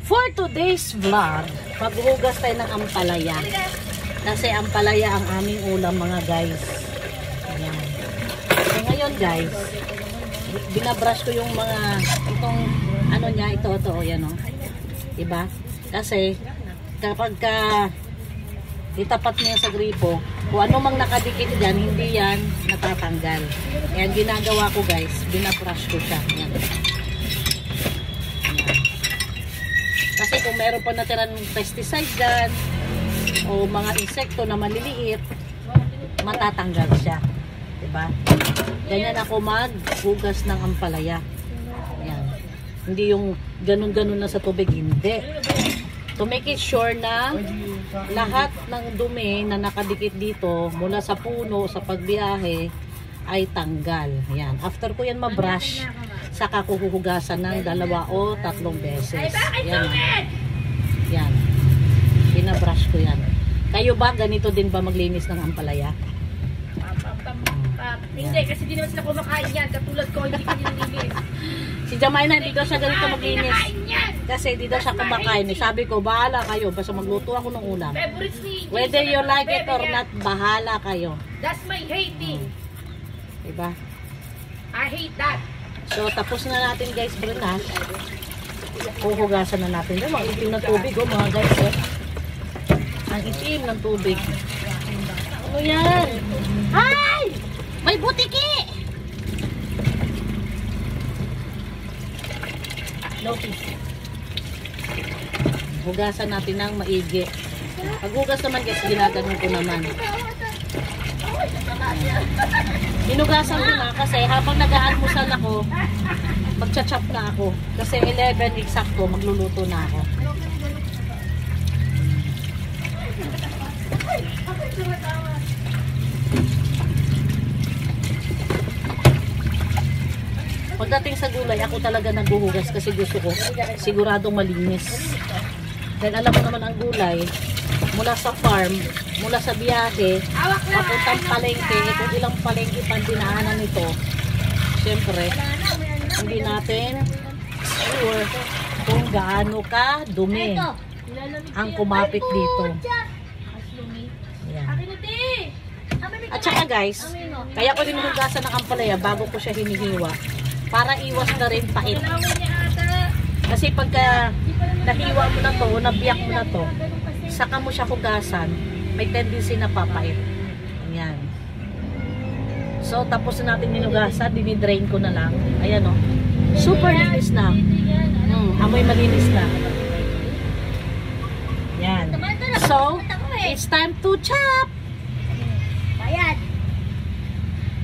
For today's vlog, maghuhugas tayo ng ampalaya. Kasi ampalaya ang aming ulam mga guys. Ayan. So ngayon guys, binabrush ko yung mga, itong ano niya, ito, yan o. Diba? Kasi kapag itapat niya sa gripo, kung ano mang nakadikit dyan, hindi yan natatanggal. Kaya ginagawa ko guys, binabrush ko siya. Ayan. Kasi kung meron pa natirang pesticide dyan o mga insekto na maliliit, matatanggal siya. Diba? Ganyan ako maghugas ng ampalaya. Ayan. Hindi yung ganun-ganun na sa tubig. Hindi. To make it sure na lahat ng dumi na nakadikit dito mula sa puno, sa pagbiyahe, ay tanggal. Ayan. After ko yan mabrush, saka ko huhugasan ng 2 o 3 beses. Yan. Yan. Binabrush ko yan. Kayo ba, ganito din ba maglinis ng ampalaya? Hindi, kasi di naman sila kumakain yan. Katulad ko, hindi ko nililinis. Si Jamaina, hindi daw siya ganito maglinis. Kasi hindi daw siya kumakain. Sabi ko, bahala kayo. Basta magluto ako ng ulam. Whether you like it or not, bahala kayo. That's my hating. Diba? I hate that. So, tapos na natin guys, brunas. Huhugasan na natin. Ang itim ng tubig, oh, mga guys. Oh. Ang itim ng tubig. Ano yan? Ay! May butiki! Notice. Hugasan natin ng maigi. Paghugas naman guys, ginaganon ko naman. Hinugasan ko na kasi habang nag-aalmusal ako, magcha-chop na ako. Kasi 11 eksakto, magluluto na ako. Pagdating sa gulay, ako talaga naghuhugas kasi gusto ko siguradong malinis. Dahil alam mo naman ang gulay, mula sa farm, mula sa biyahe, papuntang palengke, kung ilang palengke pang dinaanan nito, syempre, hindi natin sure kung gaano ka dumi ang kumapit dito. Ayan. At saka guys, kaya ko din hugasan ng ampalaya bago ko siya hinihiwa para iwas na rin pait. Kasi pagka nahiwa mo na to, nabiyak mo na to, saka mo siya hugasan, may tendency na papait. Ayan. So, tapos na natin hinugasan, dinidrain ko na lang. Ayan o. Super linis na. Amoy malinis na. Ayan. So, it's time to chop!